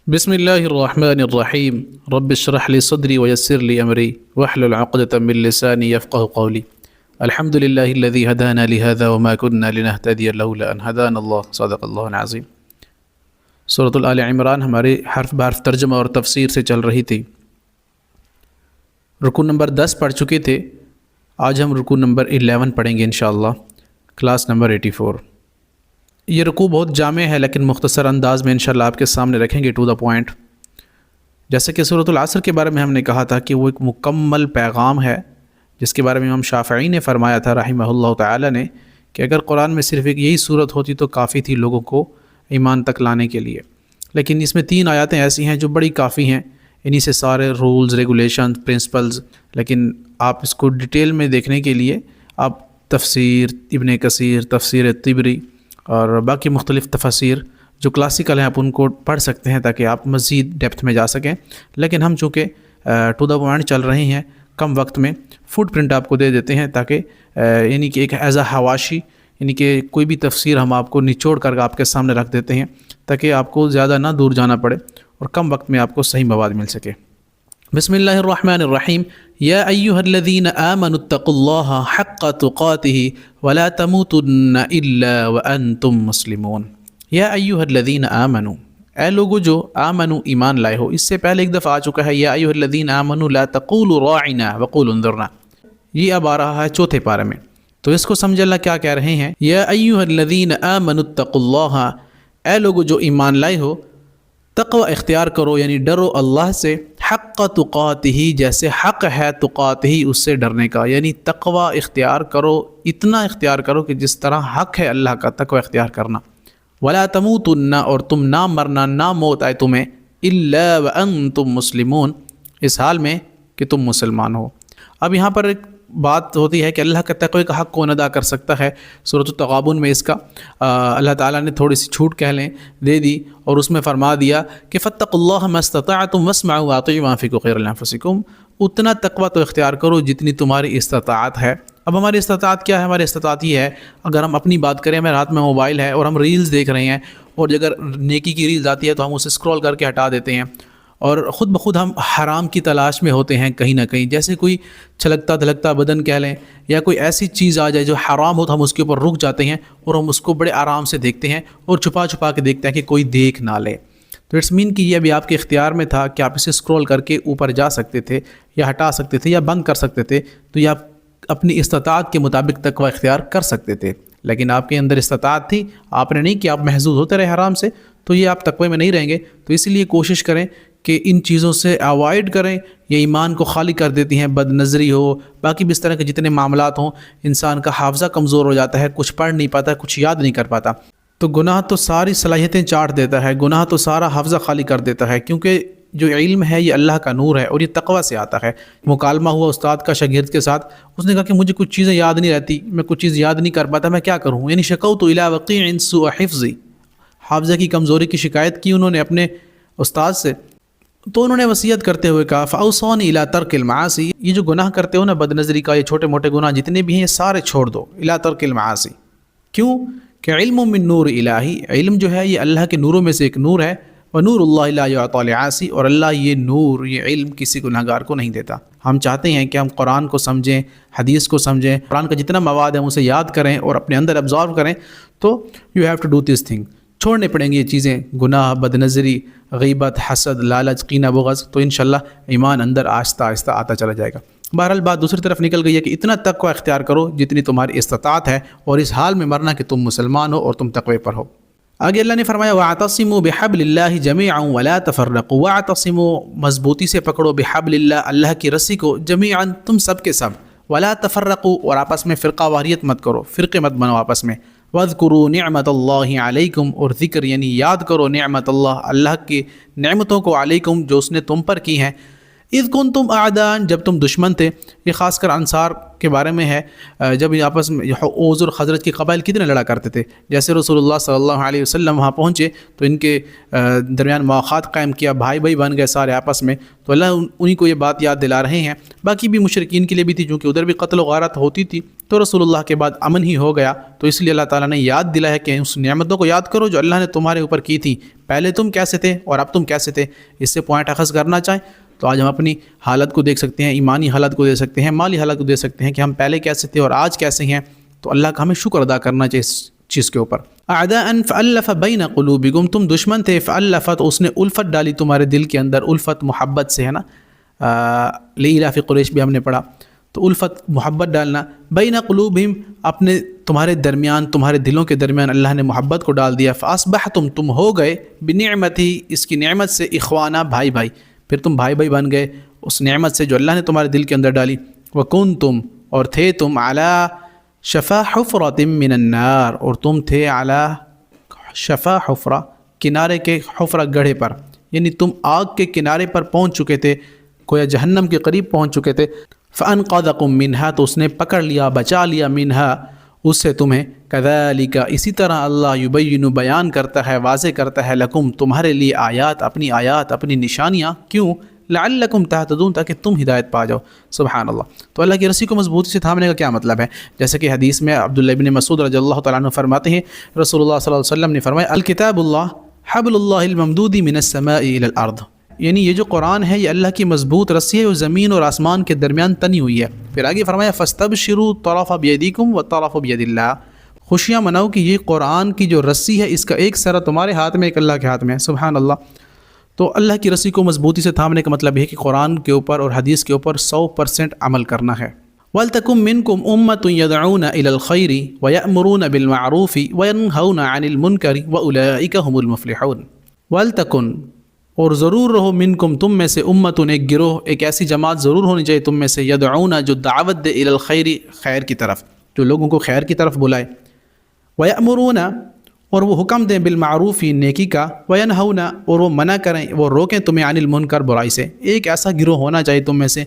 بسم اللہ الرحمن الرحیم رب اشرح لی صدری ویسر لی امری واحلل عقدۃ من لسانی یفقهوا قولی الحمد للہ الذی ہدانا لہذا وما كنا لنہتدی لولا ان ہدانا اللہ صدق اللہ العظیم۔ سورۃ آل عمران ہمارے حرف بحرف ترجمہ اور تفسیر سے چل رہی تھی۔ رکوع نمبر 10 پڑھ چکے تھے، آج ہم رکوع نمبر 11 پڑھیں گے انشاءاللہ، کلاس نمبر 84۔ یہ رکوع بہت جامع ہے لیکن مختصر انداز میں انشاءاللہ آپ کے سامنے رکھیں گے ٹو دا پوائنٹ۔ جیسے کہ سورۃ العصر کے بارے میں ہم نے کہا تھا کہ وہ ایک مکمل پیغام ہے، جس کے بارے میں امام شافعی نے فرمایا تھا رحمہ اللہ تعالی نے کہ اگر قرآن میں صرف ایک یہی صورت ہوتی تو کافی تھی لوگوں کو ایمان تک لانے کے لیے، لیکن اس میں 3 آیاتیں ایسی ہیں جو بڑی کافی ہیں، انہی سے سارے رولز، ریگولیشن، پرنسپلز۔ لیکن آپ اس کو ڈیٹیل میں دیکھنے کے لیے آپ تفسیر ابن کثیر، تفسیر طبری اور باقی مختلف تفاسیر جو کلاسیکل ہیں آپ ان کو پڑھ سکتے ہیں تاکہ آپ مزید ڈیپتھ میں جا سکیں۔ لیکن ہم چونکہ ٹو دا پوائنٹ چل رہے ہیں، کم وقت میں فٹ پرنٹ آپ کو دے دیتے ہیں تاکہ یعنی کہ ایک ایز اے حواشی، یعنی کہ کوئی بھی تفسیر ہم آپ کو نچوڑ کر آپ کے سامنے رکھ دیتے ہیں تاکہ آپ کو زیادہ نہ دور جانا پڑے اور کم وقت میں آپ کو صحیح مواد مل سکے۔ بسم اللہ الرحمن الرحیم۔ یا ایھا الذین آمنوا اتقوا اللہ حق تقاتہ ولا تموتن الا وانتم مسلمون۔ یا ایھا الذین آمنوا، اے لوگو جو آمنوا ایمان لائے ہو۔ اس سے پہلے ایک دفعہ آ چکا ہے یا ایھا الذین آمنوا لا تقولوا راعنا وقولوا انظرنا، یہ اب آ رہا ہے چوتھے پارے میں۔ تو اس کو سمجھ اللہ کیا کہہ رہے ہیں، یا ایھا الذین آمنوا اتقوا اللہ، اے لوگو جو ایمان لائے ہو، تقوی اختیار کرو یعنی ڈرو اللہ سے، حق تقاتہ جیسے حق ہے تقاتہ اس سے ڈرنے کا، یعنی تقوی اختیار کرو، اتنا اختیار کرو کہ جس طرح حق ہے اللہ کا تقوی اختیار کرنا۔ ولا تموتن، اور تم نہ مرنا، نہ موت آئے تمہیں، الا وانتم مسلمون، اس حال میں کہ تم مسلمان ہو۔ اب یہاں پر ایک بات ہوتی ہے کہ اللہ کا تقوی کا حق کون ادا کر سکتا ہے۔ سورۃ التغابن میں اس کا اللہ تعالیٰ نے تھوڑی سی چھوٹ کہہ لیں دے دی اور اس میں فرما دیا کہ فاتقوا اللہ ما استطعتم واسمعوا واطیعوا وانفقوا خیرا لانفسکم، اتنا تقوی تو اختیار کرو جتنی تمہاری استطاعت ہے۔ اب ہماری استطاعت کیا ہے؟ ہماری استطاعت یہ ہے، اگر ہم اپنی بات کریں، ہمارے ہاتھ میں موبائل ہے اور ہم ریلز دیکھ رہے ہیں، اور اگر نیکی کی ریلز آتی ہے تو ہم اسے اسکرول کر کے ہٹا دیتے ہیں، اور خود بخود ہم حرام کی تلاش میں ہوتے ہیں کہیں نہ کہیں، جیسے کوئی چھلکتا دھلکتا بدن کہہ لیں یا کوئی ایسی چیز آ جائے جو حرام ہو تو ہم اس کے اوپر رک جاتے ہیں اور ہم اس کو بڑے آرام سے دیکھتے ہیں اور چھپا چھپا کے دیکھتے ہیں کہ کوئی دیکھ نہ لے۔ تو اٹس مین کہ یہ ابھی آپ کے اختیار میں تھا کہ آپ اسے اسکرول کر کے اوپر جا سکتے تھے یا ہٹا سکتے تھے یا بند کر سکتے تھے، تو یہ آپ اپنی استطاعت کے مطابق تقوی اختیار کر سکتے تھے، لیکن آپ کے اندر استطاعت تھی، آپ نے نہیں کہ آپ محظوظ ہوتے رہے حرام سے، تو یہ آپ تقوی میں نہیں رہیں گے۔ تو اس لیے کوشش کریں کہ ان چیزوں سے اوائڈ کریں، یہ ایمان کو خالی کر دیتی ہیں، بد نظری ہو، باقی بھی اس طرح کے جتنے معاملات ہوں، انسان کا حافظہ کمزور ہو جاتا ہے، کچھ پڑھ نہیں پاتا، کچھ یاد نہیں کر پاتا، تو گناہ تو ساری صلاحیتیں چاٹ دیتا ہے، گناہ تو سارا حافظہ خالی کر دیتا ہے، کیونکہ جو علم ہے یہ اللہ کا نور ہے اور یہ تقوی سے آتا ہے۔ مکالمہ ہوا استاد کا شاگرد کے ساتھ، اس نے کہا کہ مجھے کچھ چیزیں یاد نہیں رہتی، میں کچھ چیز یاد نہیں کر پاتا، میں کیا کروں؟ یعنی شکوت الی وقیع سوء حفظی، حافظہ کی کمزوری کی شکایت کی انہوں نے اپنے استاد سے، تو انہوں نے وصیت کرتے ہوئے کہا فاوصونی الی ترک المعاصی، یہ جو گناہ کرتے ہو نا بد نظری کا، یہ چھوٹے موٹے گناہ جتنے بھی ہیں یہ سارے چھوڑ دو، الی ترک المعاصی۔ کیوں؟ کہ علم من نور الہی، علم جو ہے یہ اللہ کے نوروں میں سے ایک نور ہے، ونور اللہ لا یعطی لعاصی، اور اللہ یہ نور، یہ علم کسی گناہگار کو نہیں دیتا۔ ہم چاہتے ہیں کہ ہم قرآن کو سمجھیں، حدیث کو سمجھیں، قرآن کا جتنا مواد ہے ہم اسے یاد کریں اور اپنے اندر ابزارو کریں، تو you have to do this thing, چھوڑنے پڑیں گے یہ چیزیں، گناہ، بد نظری، غیبت، حسد، لالچ، کینہ، بغض، تو انشاءاللہ ایمان اندر آہستہ آہستہ آتا چلا جائے گا۔ بہرحال بات دوسری طرف نکل گئی ہے کہ اتنا تقوی اختیار کرو جتنی تمہاری استطاعت ہے، اور اس حال میں مرنا کہ تم مسلمان ہو اور تم تقوی پر ہو۔ آگے اللہ نے فرمایا وَاعْتَصِمُوا بِحَبْلِ اللَّهِ جَمِيعًا وَلَا تَفَرَّقُوا، وَاعْتَصِمُوا مضبوطی سے پکڑو، بِحَبْلِ اللَّهِ اللہ کی رسی کو، جَمِيعًا تم سب کے سب، وَلَا تَفَرَّقُوا اور آپس میں فرقہ واریت مت کرو، فرقے مت بنو آپس میں، وَاذْكُرُوا نِعْمَةَ اللَّهِ عَلَيْكُمْ اور ذکر یعنی یاد کرو نعمت اللہ کی نعمتوں کو، علیکم جو اس نے تم پر کی ہیں، اذ کنتم اعداء جب تم دشمن تھے۔ یہ خاص کر انصار کے بارے میں ہے، جب آپس میں اوس اور خزرج کے قبائل کتنے لڑا کرتے تھے، جیسے رسول اللہ صلی اللہ علیہ وسلم وہاں پہنچے تو ان کے درمیان مواخات قائم کیا، بھائی بھائی بن گئے سارے آپس میں، تو اللہ انہی کو یہ بات یاد دلا رہے ہیں۔ باقی بھی مشرکین کے لیے بھی تھی، چونکہ ادھر بھی قتل و غارت ہوتی تھی، تو رسول اللہ کے بعد امن ہی ہو گیا. تو اس لیے اللہ تعالیٰ نے یاد دلایا کہ اس نعمتوں کو یاد کرو جو اللہ نے تمہارے اوپر کی تھی. پہلے تم کیسے تھے اور اب تم کیسے تھے. اس سے پوائنٹ اخذ کرنا چاہیں تو آج ہم اپنی حالت کو دیکھ سکتے ہیں, ایمانی حالت کو دیکھ سکتے ہیں, مالی حالت کو دیکھ سکتے ہیں کہ ہم پہلے کیسے تھے اور آج کیسے ہیں. تو اللہ کا ہمیں شکر ادا کرنا چاہیے اس چیز کے اوپر. اعداء فالف بین قلوبکم, تم دشمن تھے, فالف تو اس نے الفت ڈالی تمہارے دل کے اندر. الفت محبت سے ہے نا, لإلاف قریش بھی ہم نے پڑھا. تو الفت محبت ڈالنا, بین قلوبہم اپنے تمہارے درمیان, تمہارے دلوں کے درمیان اللہ نے محبت کو ڈال دیا. فاصبحتم تم ہو گئے, بنعمتی اس کی نعمت سے, اخوانا بھائی بھائی, پھر تم بھائی بھائی بن گئے اس نعمت سے جو اللہ نے تمہارے دل کے اندر ڈالی. وکنتم اور تھے تم, علی شفا حفرۃ من النار اور تم تھے علی شفا حفرہ کنارے کے, حفرہ گڑھے پر, یعنی تم آگ کے کنارے پر پہنچ چکے تھے, گویا جہنم کے قریب پہنچ چکے تھے. فانقذکم منہا تو اس نے پکڑ لیا, بچا لیا, منہا اس سے تمہیں. کذالک اسی طرح اللہ یبین بیان کرتا ہے, واضح کرتا ہے, لکم تمہارے لیے آیات, اپنی نشانیاں. کیوں؟ لعلکم تہتدون تاکہ تم ہدایت پا جاؤ. سبحان اللہ. تو اللہ کی رسی کو مضبوطی سے تھامنے کا کیا مطلب ہے؟ جیسے کہ حدیث میں عبداللہ ابن مسعود رضی اللہ تعالیٰ عنہ فرماتے ہیں, رسول اللہ صلی اللہ علیہ وسلم نے فرمایا, الکتاب اللہ حبل اللہ الممدود من السماء الى الارض, یعنی یہ جو قرآن ہے یہ اللہ کی مضبوط رسی ہے جو زمین اور آسمان کے درمیان تنی ہوئی ہے. پھر آگے فرمایا, فاستبشروا طرف بیدیکم وطرف بید اللہ, خوشیاں مناؤ کہ یہ قرآن کی جو رسی ہے اس کا ایک سرا تمہارے ہاتھ میں, ایک اللہ کے ہاتھ میں. سبحان اللہ. تو اللہ کی رسی کو مضبوطی سے تھامنے کا مطلب ہے کہ قرآن کے اوپر اور حدیث کے اوپر 100% عمل کرنا ہے. وَلْتَكُمْ مِنْكُمْ أُمَّةٌ يَدْعُونَ إِلَى الْخَيْرِ وَيَأْمُرُونَ بِالْمَعْرُوفِ وَيَنْهَوْنَ عَنِ الْمُنْكَرِ وَأُولَئِكَ هُمُ الْمُفْلِحُونَ. وَلْتَكُنْ اور ضرور رہو, منکم تم میں سے, امتن ایک گروہ, ایک ایسی جماعت ضرور ہونی چاہیے تم میں سے, یدعون جو دعوت دے, الی الخیر خیر کی طرف, جو لوگوں کو خیر کی طرف بلائے, ویأمرون اور وہ حکم دیں, بالمعروف نیکی کا, وینہون اور وہ منع کریں, وہ روکیں تمہیں, عن المنکر برائی سے. ایک ایسا گروہ ہونا چاہیے تم میں سے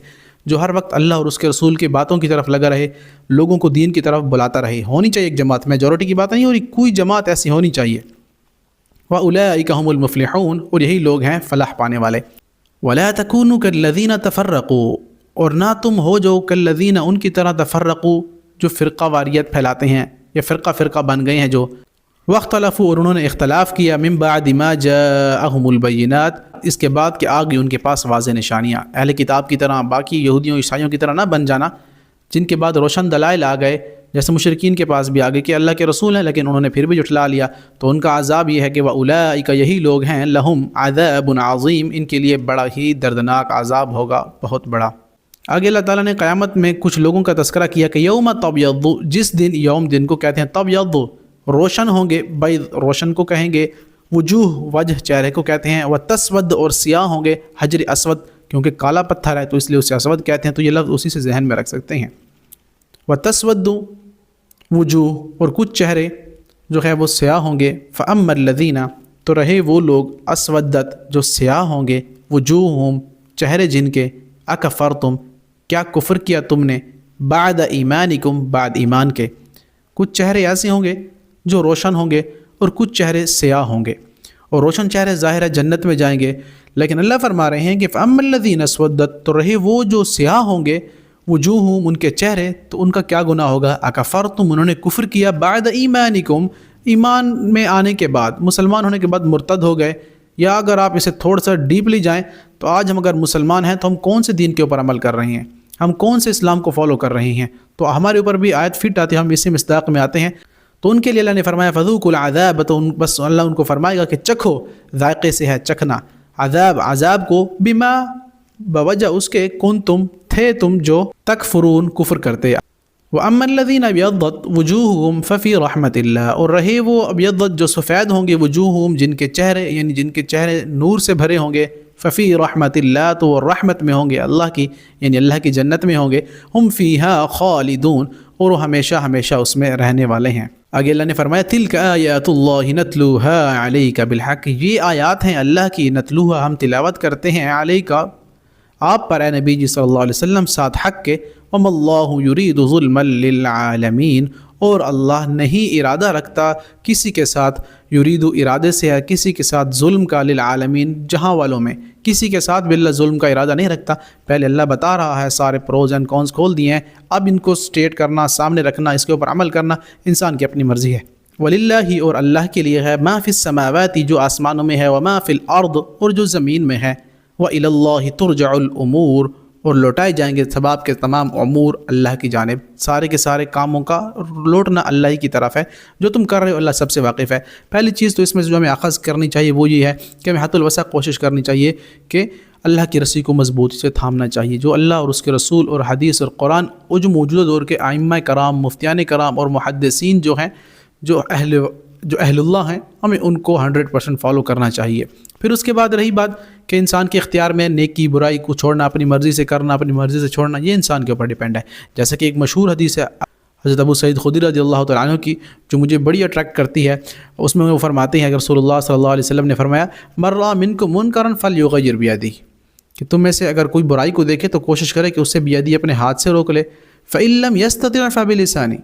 جو ہر وقت اللہ اور اس کے رسول کی باتوں کی طرف لگا رہے, لوگوں کو دین کی طرف بلاتا رہے. ہونی چاہیے ایک جماعت, میجورٹی کی بات نہیں ہو رہی, کوئی جماعت ایسی ہونی چاہیے. وَأُولَئِكَ هُمُ الْمُفْلِحُونَ اور یہی لوگ ہیں فلاح پانے والے. وَلَا تَكُونُوا كَالَّذِينَ تَفَرَّقُوا اور نہ تم ہو جو كَالَّذِينَ ان کی طرح, تفرقوا جو فرقہ واریت پھیلاتے ہیں یا فرقہ بن گئے ہیں, جو واختلفوا اور انہوں نے اختلاف کیا, من بعد ما جاءهم البینات اس کے بعد کہ آ گئی ان کے پاس واضح نشانیاں. اہل کتاب کی طرح, باقی یہودیوں عیسائیوں کی طرح نہ بن جانا جن کے بعد روشن دلائل آ گئے, جیسے مشرکین کے پاس بھی آ گئے کہ اللہ کے رسول ہیں لیکن انہوں نے پھر بھی جھٹلا لیا. تو ان کا عذاب یہ ہے کہ وَأُولَئِكَ یہی لوگ ہیں, لَهُمْ عَذَابٌ عَظِيمٌ ان کے لیے بڑا ہی دردناک عذاب ہوگا, بہت بڑا. آگے اللہ تعالیٰ نے قیامت میں کچھ لوگوں کا تذکرہ کیا کہ یوم تبیض, جس دن, یوم دن کو کہتے ہیں, تبیض روشن ہوں گے, بیض روشن کو کہیں گے, وجوہ وجہ چہرے کو کہتے ہیں, وتسود اور سیاہ ہوں گے, حجر اسود کیونکہ کالا پتھر ہے تو اس لیے اسے اسود کہتے ہیں. تو یہ لفظ اسی سے ذہن میں رکھ سکتے ہیں. وتسود وجوہ اور کچھ چہرے جو ہے وہ سیاہ ہوں گے. فأما الذین تو رہے وہ لوگ, اسودت جو سیاہ ہوں گے, وجوہہم چہرے جن کے, اکفرتم کیا کفر کیا تم نے, بعد ایمانکم بعد ایمان کے. کچھ چہرے ایسے ہوں گے جو روشن ہوں گے اور کچھ چہرے سیاہ ہوں گے, اور روشن چہرے ظاہر ہے جنت میں جائیں گے. لیکن اللہ فرما رہے ہیں کہ فأما الذین اسودت تو رہے وہ جو سیاہ ہوں گے, وجوہہم ان کے چہرے, تو ان کا کیا گناہ ہوگا, اکفرتم انہوں نے کفر کیا, بعد ایمانکم ایمان میں آنے کے بعد, مسلمان ہونے کے بعد مرتد ہو گئے. یا اگر آپ اسے تھوڑا سا ڈیپلی جائیں تو آج ہم اگر مسلمان ہیں تو ہم کون سے دین کے اوپر عمل کر رہے ہیں, ہم کون سے اسلام کو فالو کر رہے ہیں. تو ہمارے اوپر بھی آیت فٹ آتی ہے, ہم اسی مصداق میں آتے ہیں. تو ان کے لیے اللہ نے فرمایا فذوقوا العذاب, تو بس اللہ ان کو فرمائے گا کہ چکھو, ذائقے سے ہے چکھنا, عذاب کو, بما بوجہ اس کے, کنتم تھے تم جو, تکفرون کفر کرتے. وَأَمَّا الَّذِينَ ابْيَضَّتْ وُجُوهُهُمْ فَفِي رَحْمَةِ اللَّهِ اور رہے وہ ابیضت جو سفید ہوں گے, وجوہہم جن کے چہرے, یعنی جن کے چہرے نور سے بھرے ہوں گے, ففی رحمت اللہ تو وہ رحمت میں ہوں گے اللہ کی, یعنی اللہ کی جنت میں ہوں گے. ہم فیہا خالدون اور وہ ہمیشہ ہمیشہ اس میں رہنے والے ہیں. آگے اللہ نے فرمایا تلک آیات اللہ نتلوها علیک بالحق, یہ آیات ہیں اللہ کی, نتلوها ہم تلاوت کرتے ہیں, علیک آپ پر اے نبی جی صلی اللہ علیہ وسلم, ساتھ حق کے. وما اللہ یرید ظلما للعالمین اور اللہ نہیں ارادہ رکھتا کسی کے ساتھ یریدو ارادے سے ہے کسی کے ساتھ ظلم کا للعالمین جہاں والوں میں کسی کے ساتھ باللہ ظلم کا ارادہ نہیں رکھتا۔ پہلے اللہ بتا رہا ہے سارے پروز اینڈ کونس کھول دیے ہیں، اب ان کو سٹیٹ کرنا، سامنے رکھنا، اس کے اوپر عمل کرنا انسان کی اپنی مرضی ہے۔ وَلِلَّهِ اور اللہ کے لیے ہے ما فی السماوات جو آسمانوں میں ہے وما فی الارض اور جو زمین میں ہے، وَإِلَى اللَّهِ تُرْجَعُ الْأُمُورُ اور لوٹائے جائیں گے سباب کے تمام امور اللہ کی جانب، سارے کے سارے کاموں کا لوٹنا اللہ ہی کی طرف ہے، جو تم کر رہے ہو اللہ سب سے واقف ہے۔ پہلی چیز تو اس میں جو ہمیں اخذ کرنی چاہیے وہ یہ ہے کہ ہمیں حد الوسع کوشش کرنی چاہیے کہ اللہ کی رسی کو مضبوطی سے تھامنا چاہیے، جو اللہ اور اس کے رسول اور حدیث اور قرآن اور جو موجودہ دور کے ائمہ کرام، مفتیان کرام اور محدثین جو ہیں، جو اہل اللہ ہیں، ہمیں ان کو 100% فالو کرنا چاہیے۔ پھر اس کے بعد رہی بات کہ انسان کے اختیار میں نیکی برائی کو چھوڑنا، اپنی مرضی سے کرنا، اپنی مرضی سے چھوڑنا، یہ انسان کے اوپر ڈیپینڈ ہے۔ جیسا کہ ایک مشہور حدیث ہے حضرت ابو سعید خدری رضی اللہ تعالیٰ عنہ کی، جو مجھے بڑی اٹریکٹ کرتی ہے، اس میں وہ فرماتے ہیں کہ رسول اللہ صلی اللہ علیہ وسلم نے فرمایا من رأى منکم منکرا فلیغیر بیدہ، کہ تم میں سے اگر کوئی برائی کو دیکھے تو کوشش کرے کہ اسے بیدی اپنے ہاتھ سے روک لے، فإن لم يستطع فبلسانہ،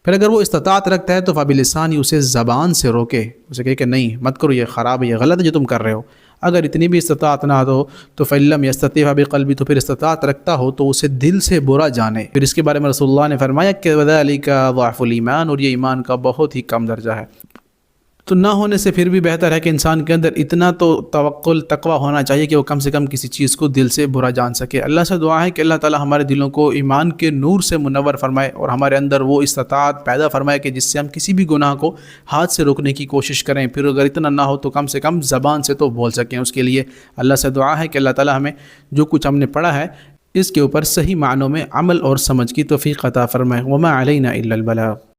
پھر اگر وہ استطاعت رکھتا ہے تو فبلسانی اسے زبان سے روکے، اسے کہے کہ نہیں مت کرو، یہ خراب ہے، یہ غلط ہے جو تم کر رہے ہو۔ اگر اتنی بھی استطاعت نہ ہو تو فإن لم يستطع فبقلبہ، تو پھر استطاعت رکھتا ہو تو اسے دل سے برا جانے۔ پھر اس کے بارے میں رسول اللہ نے فرمایا کہ وذلک ضعف الایمان، اور یہ ایمان کا بہت ہی کم درجہ ہے۔ تو نہ ہونے سے پھر بھی بہتر ہے کہ انسان کے اندر اتنا تو توکل تقویٰ ہونا چاہیے کہ وہ کم سے کم کسی چیز کو دل سے برا جان سکے۔ اللہ سے دعا ہے کہ اللہ تعالی ہمارے دلوں کو ایمان کے نور سے منور فرمائے اور ہمارے اندر وہ استطاعت پیدا فرمائے کہ جس سے ہم کسی بھی گناہ کو ہاتھ سے روکنے کی کوشش کریں، پھر اگر اتنا نہ ہو تو کم سے کم زبان سے تو بول سکیں۔ اس کے لیے اللہ سے دعا ہے کہ اللہ تعالی ہمیں جو کچھ ہم نے پڑھا ہے اس کے اوپر صحیح معنوں میں عمل اور سمجھ کی توفیق عطا فرمائے۔ وما علینا الا البلاغ۔